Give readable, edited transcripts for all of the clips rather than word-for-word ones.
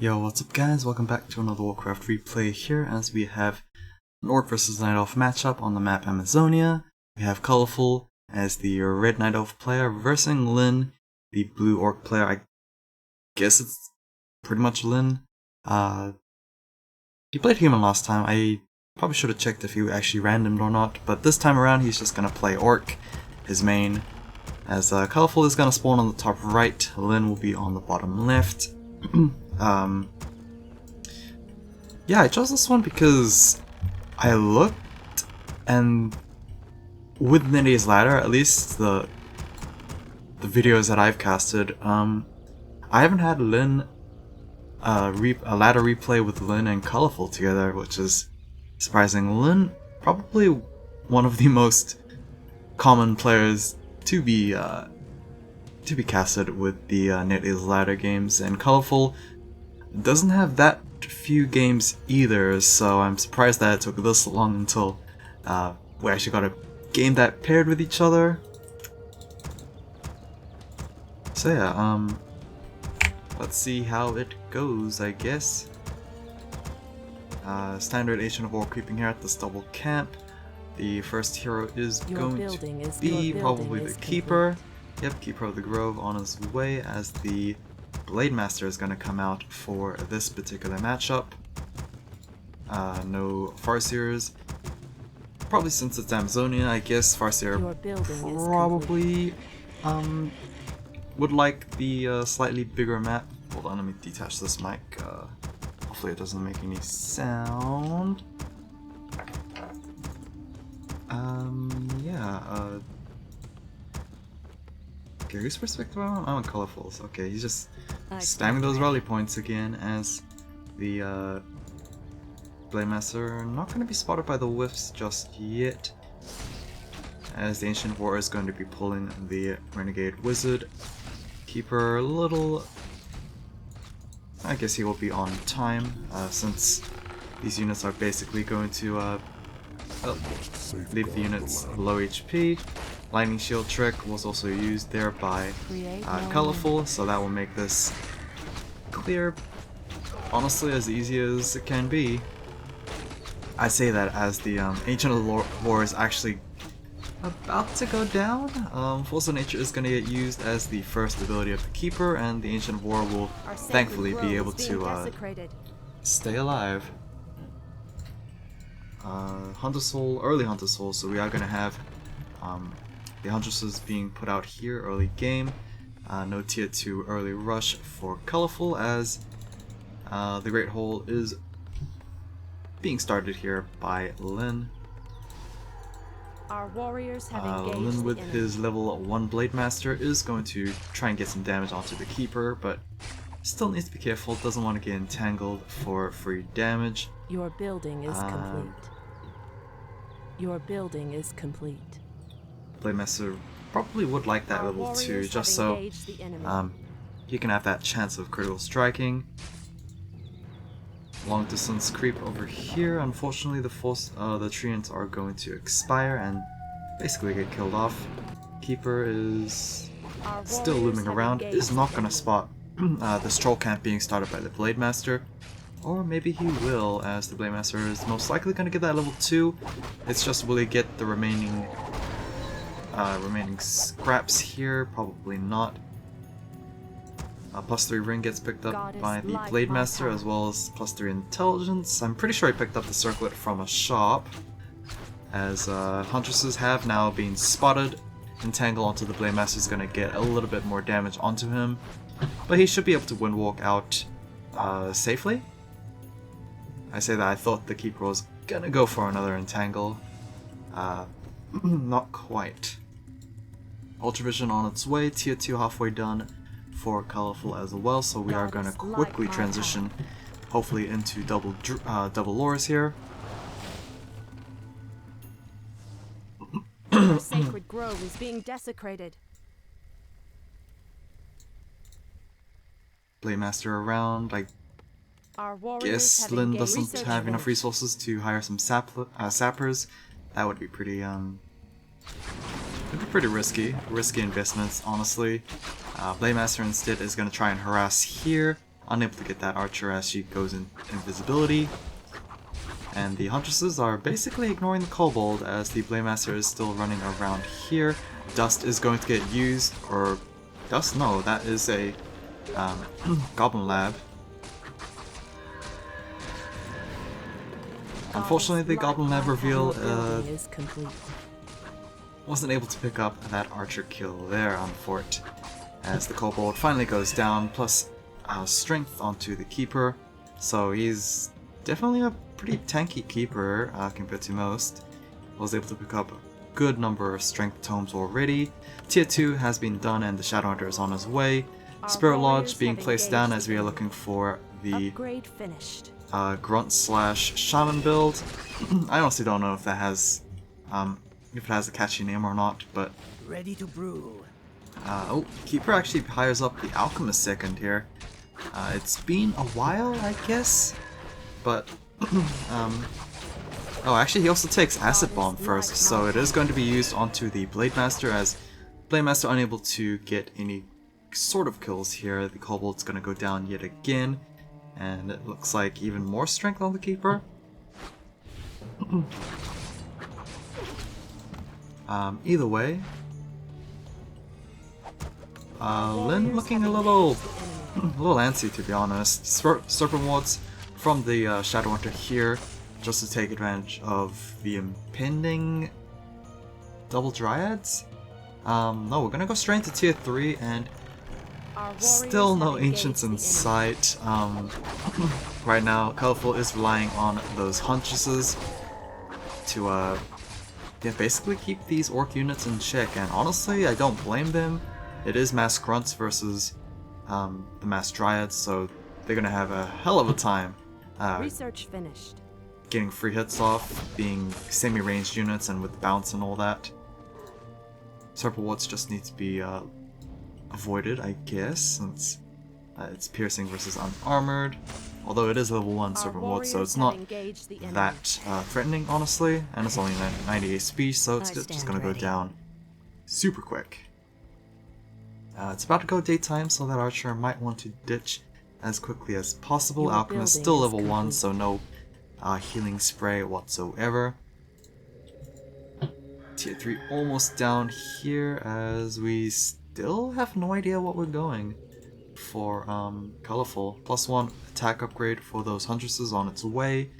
Yo, what's up guys? Welcome back to another Warcraft replay here as we have an Orc vs Night Elf matchup on the map Amazonia. We have Colorful as the Red Night Elf player versing Lyn, the Blue Orc player. I guess it's pretty much Lyn. He played Human last time. I probably should have checked if he actually randomed or not, but this time around he's just gonna play Orc, his main, as Colorful is gonna spawn on the top right, Lyn will be on the bottom left. Yeah, I chose this one because I looked, and with Netease ladder, at least the videos that I've casted, I haven't had Lyn a ladder replay with Lyn and Colorful together, which is surprising. Lyn, probably one of the most common players to be casted with the Netease ladder games, and Colorful doesn't have that few games either, so I'm surprised that it took this long until we actually got a game that paired with each other. So yeah, let's see how it goes, I guess. Standard Ancient of War creeping here at this double camp. The first hero is going to be probably the Keeper. Yep, Keeper of the Grove on his way, as the Blade Master is going to come out for this particular matchup. No Farseers. Probably since it's Amazonia, I guess Farseer probably would like the slightly bigger map. Hold on, let me detach this mic. Hopefully it doesn't make any sound. Yeah, okay, whose perspective am I on? I'm on Colorful's. Okay, he's just spamming those rally points again, as the Blade Master not going to be spotted by the whiffs just yet, as the Ancient War is going to be pulling the Renegade Wizard. Keeper a little... I guess he will be on time, since these units are basically going to leave the units low HP. Lightning Shield trick was also used there by Colorful, so that will make this clear, honestly, as easy as it can be. I say that as the Ancient of the War is actually about to go down. Force of Nature is going to get used as the first ability of the Keeper, and the Ancient of War will thankfully be able to stay alive. Hunter Soul, early Hunter Soul, so we are going to have the Huntresses being put out here early game. No tier 2 early rush for Colorful, as the Great Hole is being started here by Lyn. Our warriors have engaged Lyn with his level 1 Blade Master is going to try and get some damage onto the Keeper, but still needs to be careful, doesn't want to get entangled for free damage. Your building is complete. Your building is complete. Blade Master probably would like that level 2, just so he can have that chance of critical striking. Long distance creep over here. Unfortunately, the treants are going to expire and basically get killed off. Keeper is still looming around, is not going to spot this troll camp being started by the Blade Master. Or maybe he will, as the Blade Master is most likely going to get that level 2. It's just, will he get the remaining scraps here? Probably not. +3 ring gets picked up by the Blade Master, as well as +3 intelligence. I'm pretty sure he picked up the circlet from a shop, as Huntresses have now been spotted. Entangle onto the Blade Master is going to get a little bit more damage onto him, but he should be able to windwalk out safely. I say that I thought the Keeper was gonna go for another entangle. Not quite. Ultravision on its way, tier 2 halfway done for Colorful as well, so we are going to quickly transition, hopefully, into double lores here. Our sacred grove is being desecrated. Blade Master around. I guess Lyn doesn't have enough resources to hire some sappers. That would be pretty it'd be pretty risky investments, honestly. Blade Master instead is going to try and harass here. unable to get that archer as she goes in invisibility. And the huntresses are basically ignoring the kobold as the Blademaster is still running around here. Dust is going to get used, or dust? No, that is a goblin lab. Unfortunately, the goblin lab reveal wasn't able to pick up that archer kill there on Fort, as the kobold finally goes down, plus strength onto the keeper. So he's definitely a pretty tanky keeper compared to most. Was able to pick up a good number of strength tomes already. Tier 2 has been done and the Shadowhunter is on his way. Spirit Lodge being placed down as we are looking for the grunt slash shaman build. I honestly don't know if that has if it has a catchy name or not, but ready to brew. Oh, Keeper actually hires up the Alchemist second here. It's been a while, I guess, but oh, actually he also takes Acid Bomb first, so it is going to be used onto the Blademaster, as Blademaster unable to get any sort of kills here. The Kobold's going to go down yet again, and it looks like even more strength on the Keeper. Either way, Lynn looking a little antsy, to be honest. Serpent Wards from the Shadowhunter here, just to take advantage of the impending double Dryads. No, we're gonna go straight into tier 3, and still no Ancients in sight. Right now, Colorful is relying on those Huntresses to yeah, basically keep these Orc units in check, and honestly, I don't blame them. It is Mass Grunts versus the Mass Dryads, so they're gonna have a hell of a time Research finished. getting free hits off, being semi-ranged units and with bounce and all that. Serpent Wards just need to be avoided, I guess, since it's piercing versus unarmored. Although it is level 1 Serpent Ward, so it's not that threatening, honestly, and it's only 90 HP, so it's just gonna go down super quick. It's about to go daytime, so that archer might want to ditch as quickly as possible. Alchemist still level 1, so no healing spray whatsoever. Tier 3 almost down here, as we still have no idea what we're going for Colorful. +1 attack upgrade for those Huntresses on its way.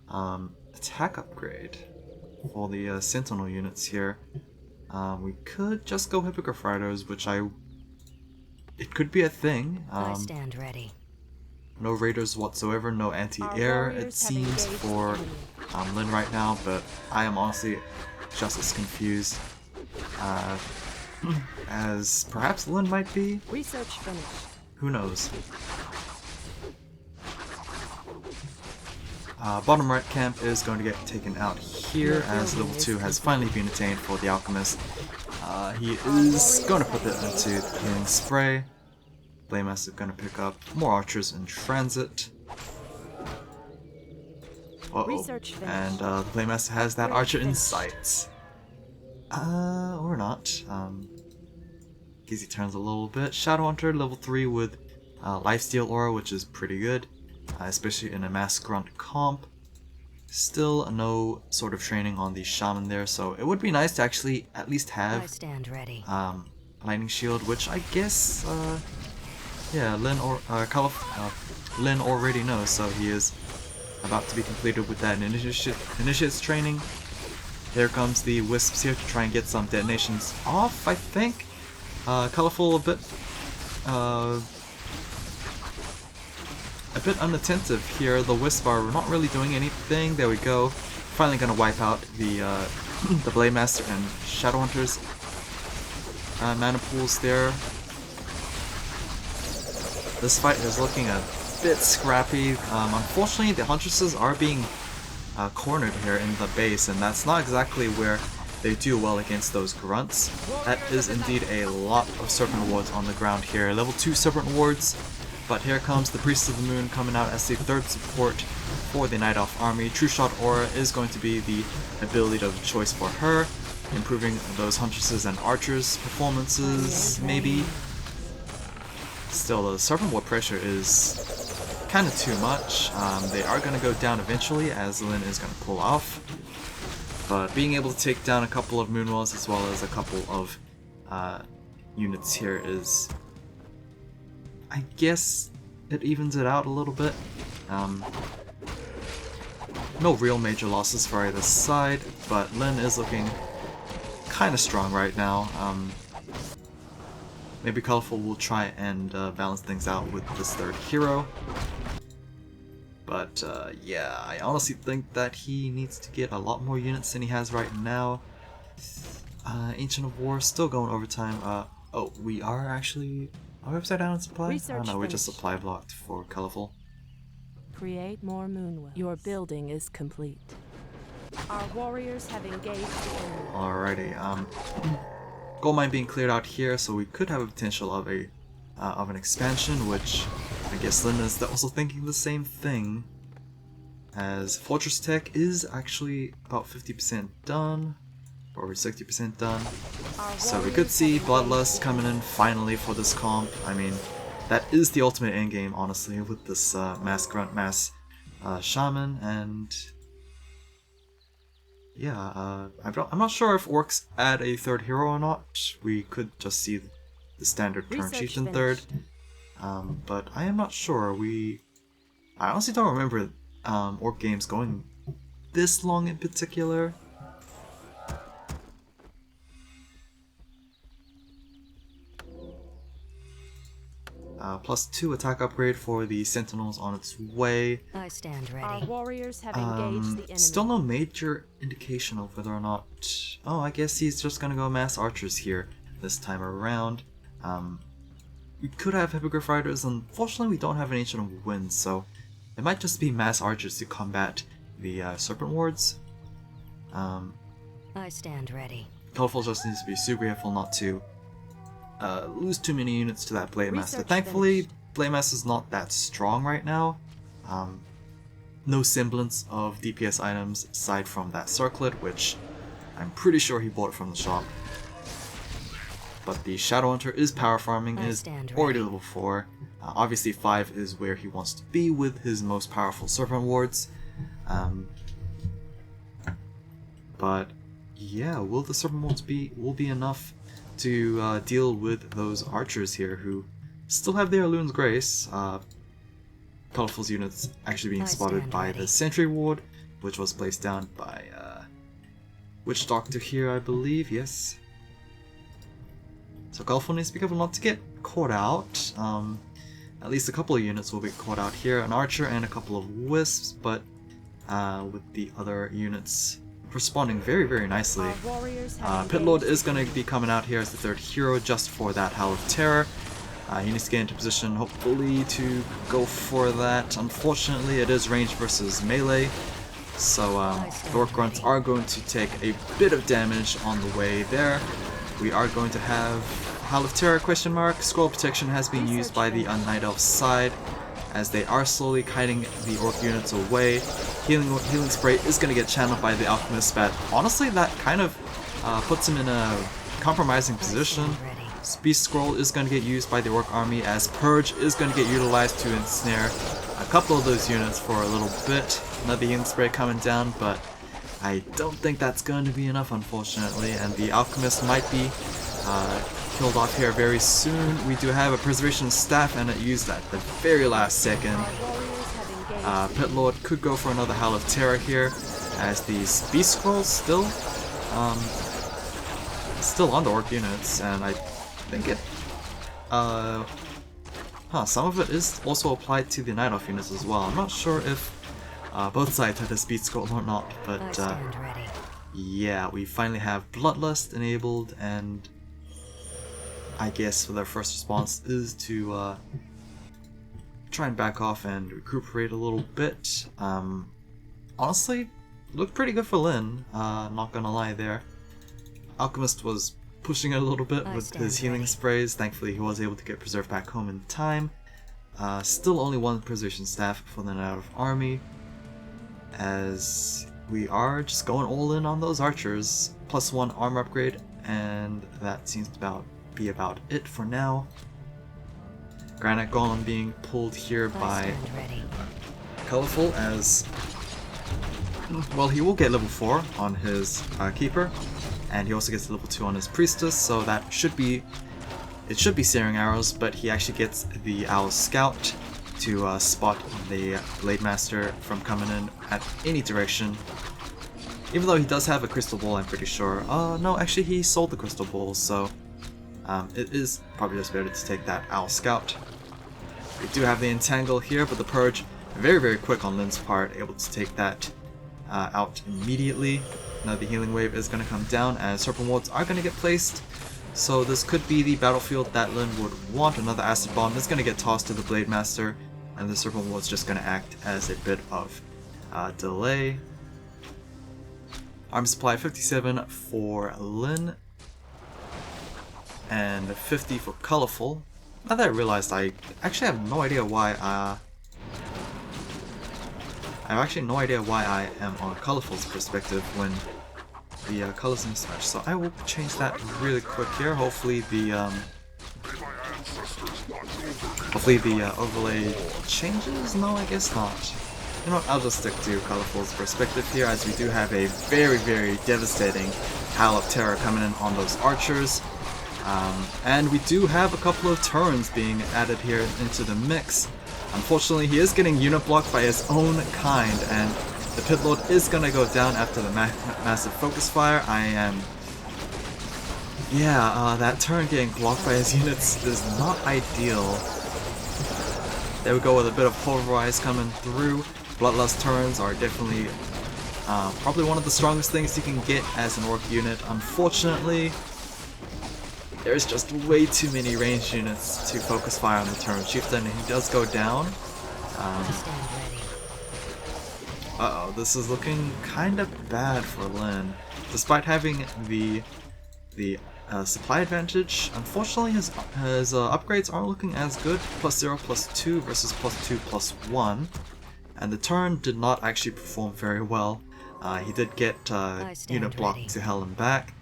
Attack upgrade for the Sentinel units here. We could just go Hippogriff Riders, which it could be a thing. I stand ready. No raiders whatsoever, no anti-air it seems for Lynn right now, but I am honestly just as confused as perhaps Lynn might be. Research finished. Who knows? Bottom right camp is going to get taken out here, as level 2 has finally been attained for the Alchemist. He is going to put that into the healing spray. Blademaster is going to pick up more archers in transit. And the Blademaster has that archer in sight. Or not. Easy turns a little bit. Shadowhunter level 3 with Lifesteal Aura, which is pretty good, especially in a Mass Grunt comp. Still no sort of training on the Shaman there, so it would be nice to actually at least have Lightning Shield, which I guess yeah, Lynn already knows, so he is about to be completed with that Initiate's training. Here comes the Wisps here to try and get some detonations off, I think. Colorful a bit unattentive here. The Wisp are not really doing anything. There we go. Finally gonna wipe out the the Blademaster and Shadowhunters mana pools there. This fight is looking a bit scrappy. Unfortunately, the Huntresses are being cornered here in the base, and that's not exactly where they do well against those grunts. That is indeed a lot of Serpent Wards on the ground here. Level 2 Serpent Wards, but here comes the Priest of the Moon coming out as the third support for the Night Elf army. True Shot Aura is going to be the ability of choice for her, improving those Huntresses and Archers' performances, maybe. Still, the Serpent Ward pressure is kind of too much. They are going to go down eventually as Lin is going to pull off. But being able to take down a couple of Moonwells as well as a couple of units here is... I guess it evens it out a little bit. No real major losses for either side, but Lin is looking kind of strong right now. Maybe Colorful will try and balance things out with this third hero. But yeah, I honestly think that he needs to get a lot more units than he has right now. Ancient of War still going overtime. Oh, we are actually... Are we upside down in supply? Research Oh no, we're just finished. supply blocked for Colorful. Create more moonwells. Your building is complete. Our warriors have engaged the enemy. Alrighty, gold mine being cleared out here, so we could have a potential of a of an expansion, which I guess Lin is also thinking the same thing. As Fortress Tech is actually about 50% done, or 60% done. So we could see Bloodlust coming in finally for this comp. I mean, that is the ultimate endgame, honestly, with this mass grunt, mass shaman, and yeah, I'm not sure if orcs add a third hero or not. We could just see the standard turn Research chieftain finished. third, but I am not sure. I honestly don't remember orc games going this long in particular. +2 attack upgrade for the sentinels on its way. I stand Our ready. warriors have engaged the enemy. Still no major indication of whether or not... Oh, I guess he's just gonna go mass archers here this time around. We could have Hippogriff Riders. Unfortunately, we don't have an Ancient of Winds, so it might just be mass archers to combat the Serpent Wards. I stand ready. Colorful just needs to be super careful not to lose too many units to that Blade Master. Research Thankfully, finished. Blade Master's not that strong right now. No semblance of DPS items aside from that circlet, which I'm pretty sure he bought from the shop. But the Shadow Hunter is power farming, I is stand already ready. level 4. Obviously 5 is where he wants to be with his most powerful Serpent Wards. But yeah, will the Serpent Wards will be enough to deal with those archers here who still have their Loon's Grace? Colorful's units actually being I spotted stand by ready. the Sentry Ward, which was placed down by Witch Doctor here, I believe, yes. So Colorful needs to be careful not to get caught out. At least a couple of units will be caught out here, an Archer and a couple of Wisps, but with the other units responding very, very nicely. Our warriors have Pit Lord engaged is going to be coming out here as the third hero just for that Howl of Terror. He needs to get into position, hopefully, to go for that. Unfortunately, it is range versus melee, so the Orc Grunts are going to take a bit of damage on the way there. We are going to have Howl of Terror, question mark. Scroll Protection has been used by the Night Elf side, as they are slowly kiting the Orc units away. Healing Spray is going to get channeled by the Alchemist, but honestly, that kind of puts him in a compromising position. Stand ready. Beast Scroll is going to get used by the Orc army, as Purge is going to get utilized to ensnare a couple of those units for a little bit. Another Healing Spray coming down, but I don't think that's going to be enough, unfortunately, and the Alchemist might be killed off here very soon. We do have a Preservation Staff, and it used at the very last second. Our warriors have engaged. Pit Lord could go for another Howl of Terror here, as these Beast Scrolls still on the Orc units, and I think it some of it is also applied to the Night Elf units as well. I'm not sure if both sides had a Speed Scroll or not, I but stand ready. yeah, we finally have Bloodlust enabled, and I guess for their first response is to try and back off and recuperate a little bit. Honestly, looked pretty good for Lin, not gonna lie there. Alchemist was pushing it a little bit I with stand his healing ready. sprays. Thankfully, he was able to get preserved back home in time. Still only one Preservation Staff for the Night Elf army, as we are just going all in on those archers. +1 armor upgrade, and that seems to be about it for now. Granite Golem being pulled here by stand ready. Colorful as... Well, he will get level 4 on his Keeper, and he also gets level 2 on his Priestess, so that should be... It should be Searing Arrows, but he actually gets the Owl Scout to spot the Blade Master from coming in at any direction. Even though he does have a Crystal Ball, I'm pretty sure. No, actually he sold the Crystal Ball, so it is probably just better to take that Owl Scout. We do have the Entangle here, but the Purge, very, very quick on Lin's part, able to take that out immediately. Now the Healing Wave is going to come down as Serpent Wards are going to get placed. So this could be the battlefield that Lin would want. Another Acid Bomb is going to get tossed to the Blade Master, and the Serpent Ward's just going to act as a bit of delay. Arm supply 57 for Lin, and 50 for Colorful. Now that I realized, I actually have no idea why I am on Colorful's perspective when the colors mismatch. So I will change that really quick here. Hopefully the overlay changes. No, I guess not. You know what, I'll just stick to Colorful's perspective here, as we do have a very, very devastating Howl of Terror coming in on those archers. And we do have a couple of turns being added here into the mix. Unfortunately, he is getting unit blocked by his own kind, and the Pit Lord is going to go down after the massive focus fire. That turn getting blocked by his units is not ideal. There we go with a bit of Pulverize coming through. Bloodlust turns are definitely probably one of the strongest things you can get as an Orc unit. Unfortunately, there's just way too many ranged units to focus fire on the turn. Chieftain, he does go down. Uh-oh, this is looking kind of bad for Lin. Despite having the supply advantage, unfortunately his upgrades aren't looking as good. +0, +2 versus +2, +1. And the turn did not actually perform very well. He did get unit block to hell and back,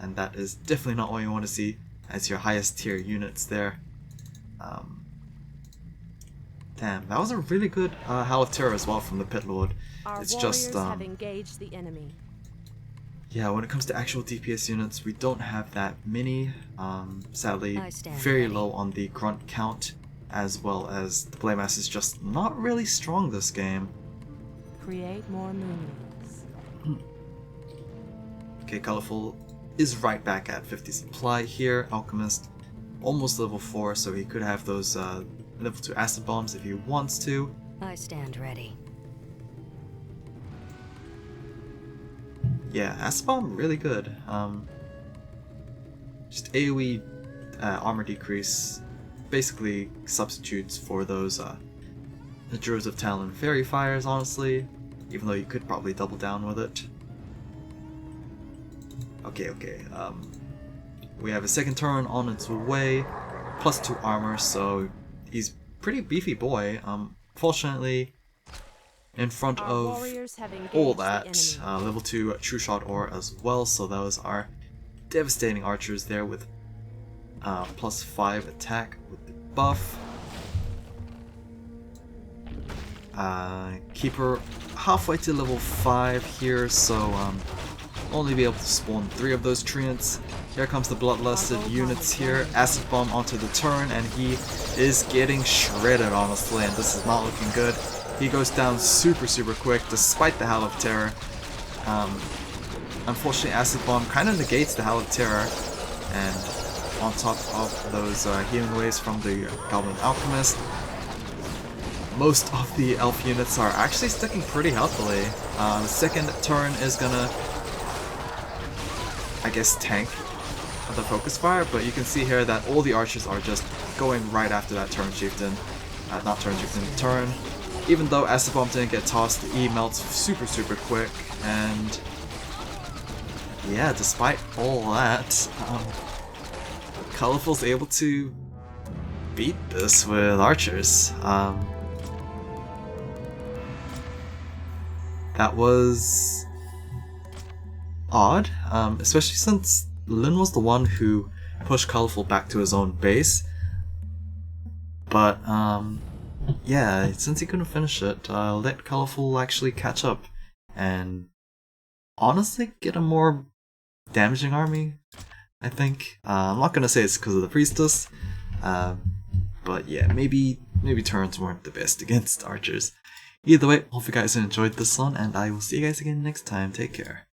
and that is definitely not what you want to see as your highest tier units there. Damn, that was a really good Howl of Terror as well from the Pit Lord. It's just have engaged the enemy. Yeah, when it comes to actual DPS units, we don't have that many. Sadly, very low on the grunt count, as well as the Playmaster is just not really strong this game. Create more moonwings. Okay, Colorful is right back at 50 supply here. Alchemist almost level 4, so he could have those level 2 acid bombs if he wants to. I stand ready. Yeah, acid bomb really good. Just AoE armor decrease basically substitutes for those the Druids of Talon Fairy Fires, honestly, even though you could probably double down with it. Okay, we have a second turn on its way, +2 armor, so he's pretty beefy boy. Fortunately, in front of all that, level 2 True Shot Ore as well, so those are devastating archers there with +5 attack with the buff. Keeper halfway to level 5 here, so only be able to spawn 3 of those treants. Here comes the Bloodlusted units here, Acid Bomb onto the turn, and he is getting shredded, honestly, and this is not looking good. He goes down super quick despite the Howl of Terror. Unfortunately, Acid Bomb kind of negates the Howl of Terror, and on top of those healing waves from the Goblin Alchemist, most of the elf units are actually sticking pretty healthily. The second turn is gonna, I guess, tank the focus fire, but you can see here that all the archers are just going right after that turn chieftain. Not turn chieftain, turn. Even though Acid Bomb didn't get tossed, E melts super quick, and yeah, despite all that, Colorful's able to beat this with archers. That was odd, especially since Lin was the one who pushed Colorful back to his own base. But yeah, since he couldn't finish it, let Colorful actually catch up and honestly get a more damaging army, I think. I'm not gonna say it's because of the Priestess, but yeah, maybe turns weren't the best against archers. Either way, hope you guys enjoyed this one, and I will see you guys again next time. Take care.